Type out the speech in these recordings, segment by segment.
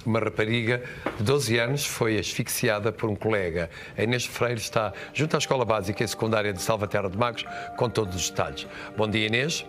Uma rapariga de 12 anos foi asfixiada por um colega. A Inês Freire está junto à Escola Básica e Secundária de Salvaterra de Magos com todos os detalhes. Bom dia, Inês.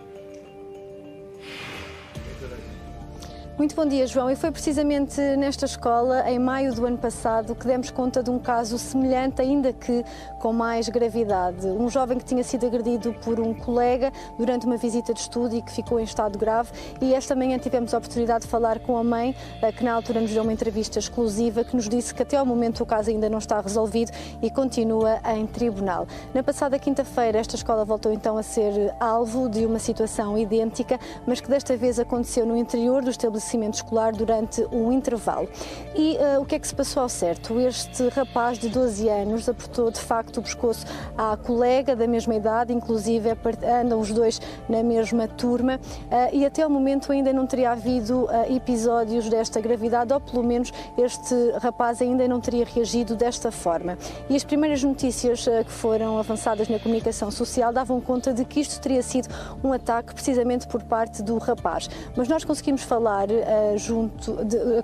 Muito bom dia, João. E foi precisamente nesta escola, em maio do ano passado, que demos conta de um caso semelhante, ainda que com mais gravidade. Um jovem que tinha sido agredido por um colega durante uma visita de estudo e que ficou em estado grave. E esta manhã tivemos a oportunidade de falar com a mãe, que na altura nos deu uma entrevista exclusiva, que nos disse que até ao momento o caso ainda não está resolvido e continua em tribunal. Na passada quinta-feira, esta escola voltou então a ser alvo de uma situação idêntica, mas que desta vez aconteceu no interior do estabelecimento escolar durante um intervalo. E o que é que se passou ao certo? Este rapaz de 12 anos apertou de facto o pescoço à colega da mesma idade, inclusive andam os dois na mesma turma, e até ao momento ainda não teria havido episódios desta gravidade, ou pelo menos este rapaz ainda não teria reagido desta forma. E as primeiras notícias que foram avançadas na comunicação social davam conta de que isto teria sido um ataque precisamente por parte do rapaz. Mas nós conseguimos falar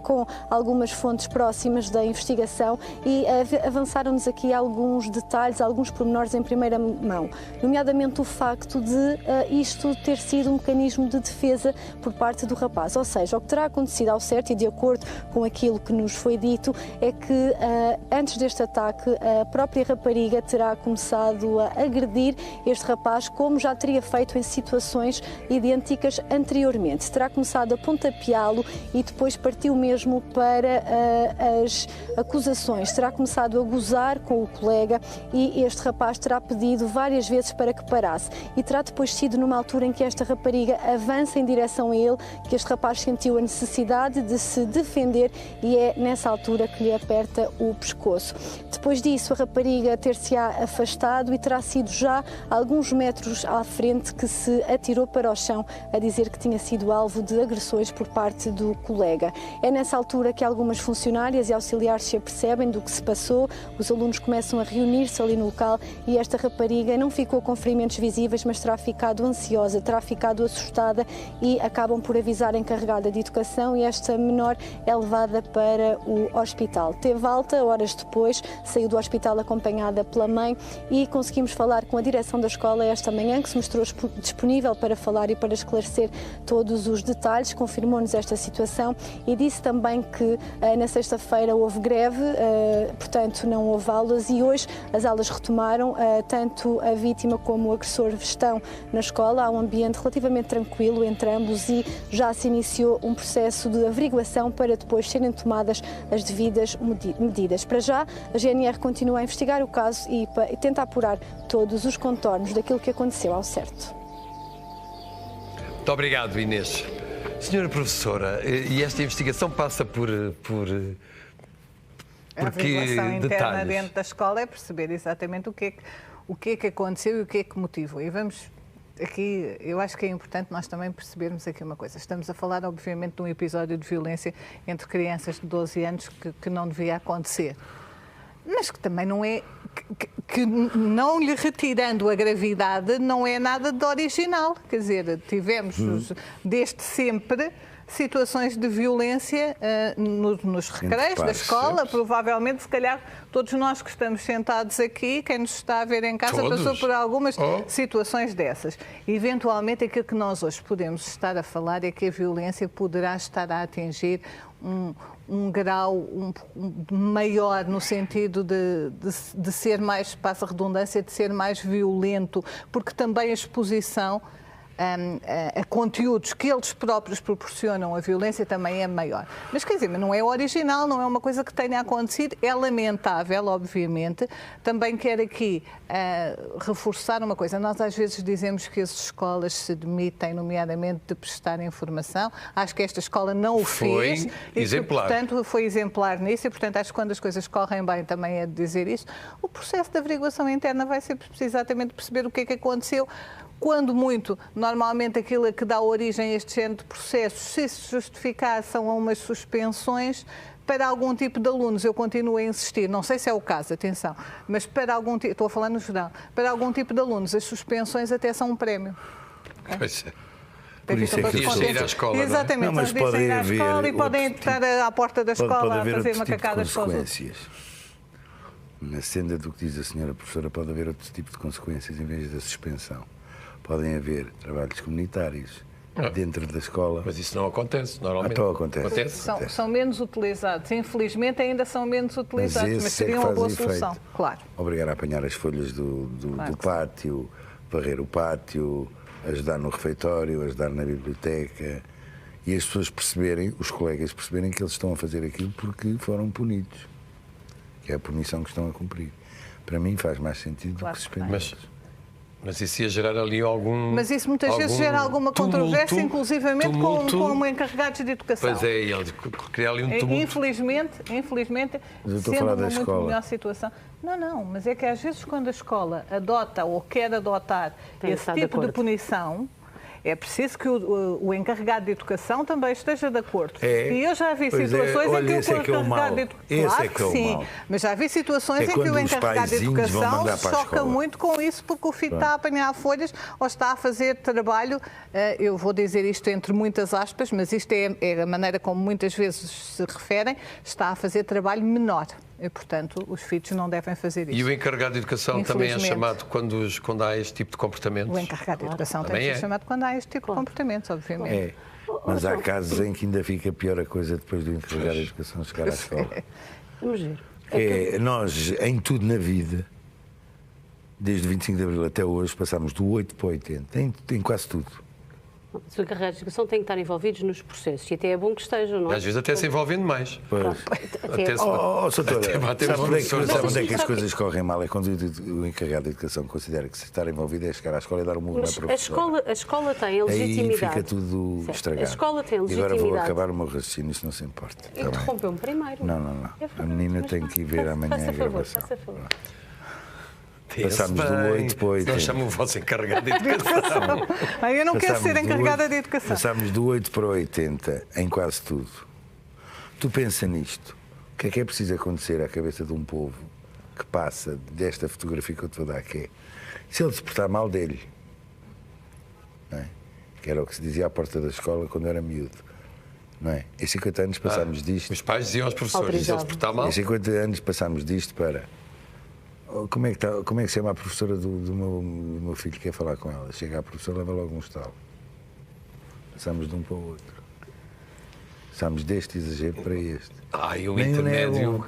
com algumas fontes próximas da investigação e avançaram-nos aqui alguns detalhes, alguns pormenores em primeira mão, nomeadamente o facto de isto ter sido um mecanismo de defesa por parte do rapaz. Ou seja, o que terá acontecido ao certo, e de acordo com aquilo que nos foi dito, é que antes deste ataque a própria rapariga terá começado a agredir este rapaz, como já teria feito em situações idênticas anteriormente. Terá começado a pontapeá-lo e depois partiu mesmo para as acusações. Terá começado a gozar com o colega e este rapaz terá pedido várias vezes para que parasse. E terá depois sido numa altura em que esta rapariga avança em direção a ele, que este rapaz sentiu a necessidade de se defender e é nessa altura que lhe aperta o pescoço. Depois disso, a rapariga ter-se-á afastado e terá sido já alguns metros à frente que se atirou para o chão a dizer que tinha sido alvo de agressões por parte do colega. É nessa altura que algumas funcionárias e auxiliares se apercebem do que se passou, os alunos começam a reunir-se ali no local e esta rapariga não ficou com ferimentos visíveis, mas terá ficado ansiosa, terá ficado assustada e acabam por avisar a encarregada de educação e esta menor é levada para o hospital. Teve alta, horas depois, saiu do hospital acompanhada pela mãe e conseguimos falar com a direção da escola esta manhã, que se mostrou disponível para falar e para esclarecer todos os detalhes, confirmou-nos esta situação e disse também que na sexta-feira houve greve, portanto não houve aulas e hoje as aulas retomaram, tanto a vítima como o agressor estão na escola, há um ambiente relativamente tranquilo entre ambos e já se iniciou um processo de averiguação para depois serem tomadas as devidas medidas. Para já, a GNR continua a investigar o caso e tenta apurar todos os contornos daquilo que aconteceu ao certo. Muito obrigado, Inês. Senhora professora, e esta investigação passa por a averiguação interna detalhes? Dentro da escola é perceber exatamente o que é que aconteceu e o que é que motivou. E vamos aqui, eu acho que é importante nós também percebermos aqui uma coisa. Estamos a falar, obviamente, de um episódio de violência entre crianças de 12 anos que não devia acontecer. Mas que também não é, que não lhe retirando a gravidade, não é nada de original. Quer dizer, tivemos desde sempre situações de violência nos recreios da escola, provavelmente, se calhar, todos nós que estamos sentados aqui, quem nos está a ver em casa, passou por algumas situações dessas. Eventualmente, aquilo que nós hoje podemos estar a falar é que a violência poderá estar a atingir um grau maior no sentido de ser mais, passa a redundância, de ser mais violento, porque também a exposição a conteúdos que eles próprios proporcionam a violência também é maior. Mas quer dizer, não é original, não é uma coisa que tenha acontecido, é lamentável, obviamente. Também quero aqui reforçar uma coisa. Nós às vezes dizemos que as escolas se demitem, nomeadamente, de prestar informação. Acho que esta escola não o fez. Foi exemplar. Portanto, foi exemplar nisso e, portanto, acho que quando as coisas correm bem também é de dizer isso. O processo de averiguação interna vai ser exatamente perceber o que é que aconteceu. Quando muito, normalmente aquilo que dá origem a este género de processos, se justificar, são umas suspensões para algum tipo de alunos. Eu continuo a insistir, não sei se é o caso, atenção, mas para algum tipo, estou a falar no geral, para algum tipo de alunos as suspensões até são um prémio. Pois é. Por isso é que todos sair à escola, não é? Exatamente, Não, mas só devia sair à escola e podem entrar à porta da escola a fazer macacadas com os outros. consequências. Na senda do que diz a senhora professora, pode haver outro tipo de consequências em vez da suspensão. Podem haver trabalhos comunitários dentro da escola. Mas isso não acontece, normalmente. Então acontece. São menos utilizados. Infelizmente ainda são menos utilizados, mas seria uma boa solução. Claro. Obrigar a apanhar as folhas do pátio, varrer o pátio, ajudar no refeitório, ajudar na biblioteca. E as pessoas perceberem, os colegas perceberem que eles estão a fazer aquilo porque foram punidos. Que é a punição que estão a cumprir. Para mim faz mais sentido do que suspender. Mas isso ia gerar ali algum... Mas isso muitas vezes gera alguma controvérsia, inclusivamente com encarregados de educação. Pois é, ele cria ali um tumulto. Infelizmente sendo uma muito melhor situação. Não, mas é que às vezes quando a escola adota ou quer adotar esse tipo de punição, é preciso que o encarregado de educação também esteja de acordo. E eu já vi situações em que o encarregado de educação... Claro que sim, mas já vi situações em que o encarregado de educação choca muito com isso porque o filho está a apanhar folhas ou está a fazer trabalho, eu vou dizer isto entre muitas aspas, mas isto é a maneira como muitas vezes se referem, está a fazer trabalho menor. E, portanto, os filhos não devem fazer isso. E o encarregado de educação também é chamado quando há este tipo de comportamentos? O encarregado de educação tem que ser chamado quando há este tipo de comportamentos, obviamente. É, mas há casos em que ainda fica pior a coisa depois do encarregado de educação chegar à escola. Vamos ver. Nós, em tudo na vida, desde o 25 de Abril até hoje, passámos do 8 para o 80, em quase tudo. Os encarregados de educação têm que estar envolvidos nos processos e até é bom que estejam, não é? Às vezes até se envolvendo mais. Sabe onde é que as coisas correm mal? É quando o encarregado de educação considera que se estar envolvido é chegar à escola e dar um murro na professora. A escola tem a legitimidade. Aí fica tudo estragado. A escola tem a legitimidade. E agora vou acabar o meu raciocínio, se não se importa. Interrompeu-me primeiro. Não. A menina tem que ir ver amanhã a gravação. Faça favor. Passámos do 8 para o 80. Não chamo o vosso encarregado de educação. Eu não quero ser encarregada de educação. Passámos do 8 para o 80 em quase tudo. Tu pensa nisto. O que é preciso acontecer à cabeça de um povo que passa desta fotografia que eu te vou dar, que é, se ele se portar mal dele, não é? Que era o que se dizia à porta da escola quando eu era miúdo. Não é? Em 50 anos passámos disto... Os pais diziam aos professores, se ele se portar mal... Em 50 anos passámos disto para... Como é que se chama a professora do meu filho que quer falar com ela? Chega a professora, leva logo um estalo. Passamos de um para o outro. Passámos deste exagero para este. E o intermédio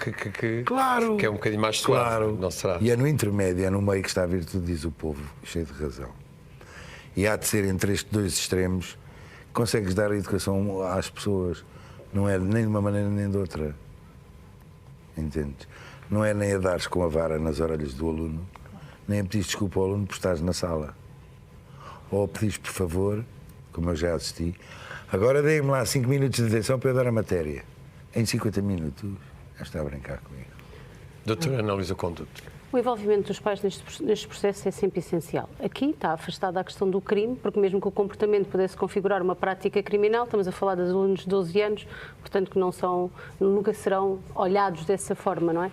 claro, que é um bocadinho mais suave, claro. Não será? E é no intermédio, é no meio que está a virtude, diz o povo, cheio de razão. E há de ser entre estes dois extremos que consegues dar a educação às pessoas. Não é nem de uma maneira nem de outra. Entendes? Não é nem a dares com a vara nas orelhas do aluno, nem a pedir desculpa ao aluno por estares na sala. Ou a pedir por favor, como eu já assisti, agora deem-me lá 5 minutos de atenção para eu dar a matéria. Em 50 minutos, já está a brincar comigo. Doutora Ana Luísa Conduto. O envolvimento dos pais nestes processos é sempre essencial. Aqui está afastada a questão do crime, porque mesmo que o comportamento pudesse configurar uma prática criminal, estamos a falar de alunos de 12 anos, portanto que nunca serão olhados dessa forma, não é?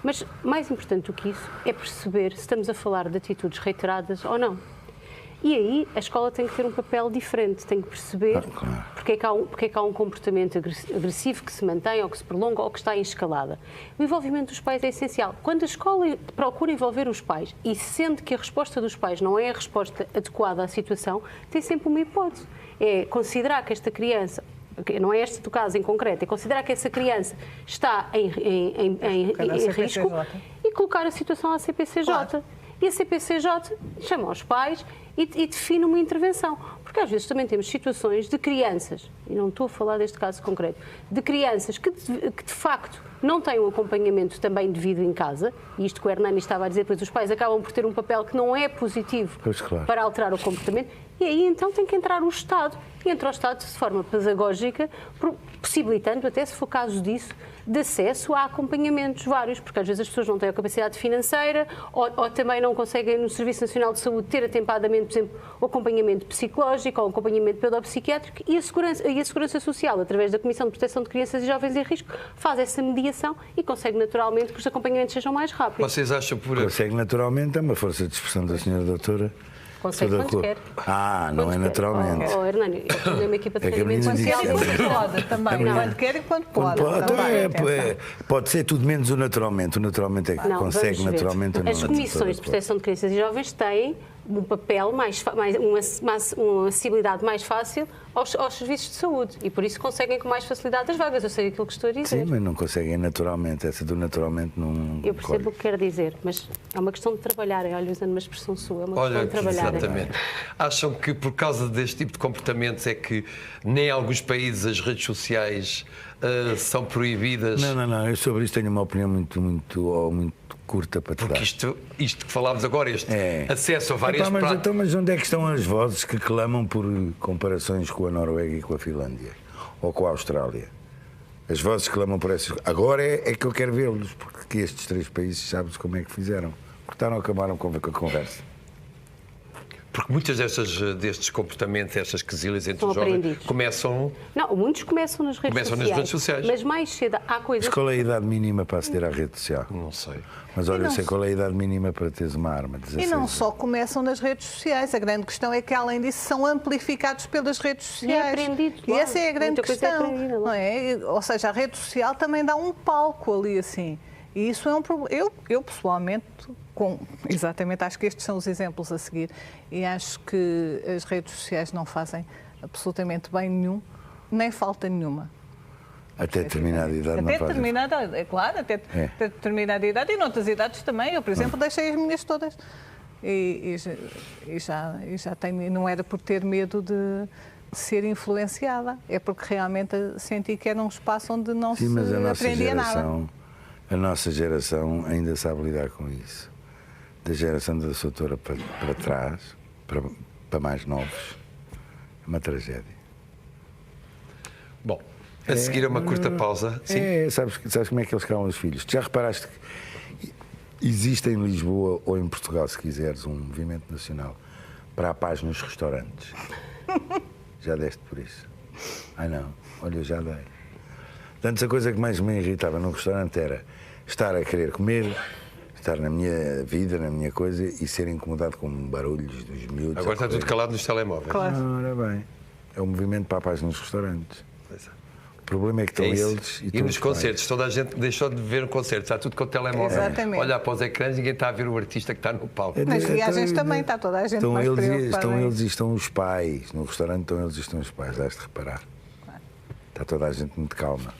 Mas mais importante do que isso é perceber se estamos a falar de atitudes reiteradas ou não. E aí a escola tem que ter um papel diferente, tem que perceber porque é que há um comportamento agressivo que se mantém, ou que se prolonga, ou que está em escalada. O envolvimento dos pais é essencial. Quando a escola procura envolver os pais e sente que a resposta dos pais não é a resposta adequada à situação, tem sempre uma hipótese. É considerar que esta criança, não é este do caso em concreto, é considerar que essa criança está em risco e colocar a situação à CPCJ. Claro. E a CPCJ chama os pais e define uma intervenção. Porque às vezes também temos situações de crianças, e não estou a falar deste caso concreto, de crianças que de facto não têm um acompanhamento também devido em casa, e isto que o Hernani estava a dizer, pois os pais acabam por ter um papel que não é positivo para alterar o comportamento, e aí então tem que entrar o Estado, e entra o Estado de forma pedagógica, possibilitando, até se for caso disso, de acesso a acompanhamentos vários, porque às vezes as pessoas não têm a capacidade financeira ou também não conseguem no Serviço Nacional de Saúde ter atempadamente, por exemplo, o acompanhamento psicológico ou o acompanhamento pedopsiquiátrico e a Segurança Social, através da Comissão de Proteção de Crianças e Jovens em Risco, faz essa mediação e consegue naturalmente que os acompanhamentos sejam mais rápidos. Vocês acham por... Consegue naturalmente, é uma força de expressão da senhora doutora, Consegue Estou de quando acordo. quer. Não Quando é quer. naturalmente. Hernani, eu tenho uma equipa de É que a menina treinamento disse Quando social. quer e quando pode também. Não. Quando quer e quando Quando pode. pode, também, então atenção. pode ser tudo menos o naturalmente. O naturalmente é que Não, consegue vamos ver. naturalmente. eu não As estou de comissões de acordo. proteção de crianças e jovens têm um papel uma acessibilidade mais fácil aos serviços de saúde e por isso conseguem com mais facilidade as vagas. Eu sei aquilo que estou a dizer. Sim, mas não conseguem naturalmente. Essa do naturalmente não. Eu percebo o que quer dizer, mas é uma questão de trabalhar. Olha, usando uma expressão sua, é uma questão Olha, de trabalhar. exatamente. Acham que por causa deste tipo de comportamentos é que nem em alguns países as redes sociais são proibidas? Não. Eu sobre isso tenho uma opinião muito curta para te Porque dar. isto que falámos agora, este acesso a várias Epá, práticas. mas onde é que estão as vozes que clamam por comparações com a Noruega e com a Finlândia? Ou com a Austrália? As vozes que clamam por essas... Agora é que eu quero vê-los, porque estes 3 países sabes como é que fizeram. Cortaram, acabaram com a conversa. Porque muitas destes comportamentos, estas quesilhas entre São os jovens, aprendidos. começam... Não, muitos começam nas redes Começam nas sociais. redes sociais. Mas mais cedo há coisas. Mas qual é a idade mínima para aceder à rede social? Não sei. Mas olha, E eu não sei qual é a idade mínima para teres uma arma. E 16 não anos. só começam nas redes sociais, a grande questão é que, além disso, são amplificados pelas redes sociais. aprendido, E claro. essa é a grande Muita coisa é questão. aprendida, não Não é? Ou seja, a rede social também dá um palco ali assim. E isso é um problema. Eu pessoalmente, exatamente, acho que estes são os exemplos a seguir. E acho que as redes sociais não fazem absolutamente bem nenhum, nem falta nenhuma. Até determinada idade não Até fazem. determinada, é claro, até determinada idade e noutras idades também. Eu, por exemplo, deixei as minhas todas. E já tenho, não era por ter medo de ser influenciada, é porque realmente senti que era um espaço onde não Sim, se mas aprendia nada. a nossa geração ainda sabe lidar com isso. Da geração da sua autora para trás, para mais novos, é uma tragédia. Bom, a seguir a uma curta pausa. Sim. Sabes como é que eles calam os filhos? Tu já reparaste que existe em Lisboa ou em Portugal, se quiseres, um movimento nacional para a paz nos restaurantes? Já deste por isso? Não. Olha, eu já dei. Antes a coisa que mais me irritava num restaurante era estar a querer comer, estar na minha vida, na minha coisa e ser incomodado com barulhos dos miúdos. Agora está tudo calado nos telemóveis. Claro. Ora bem, é o movimento para a paz nos restaurantes. Pois é. O problema é que estão É isso. eles E estão nos os pais. concertos, toda a gente deixou de ver concertos, está tudo com o telemóvel. Exatamente. Olha para os ecrãs, ninguém está a ver o artista que está no palco. Nas viagens também está toda a gente mais preocupada. Estão eles e estão os pais. No restaurante estão eles e estão os pais, has de reparar. Está toda a gente muito calma.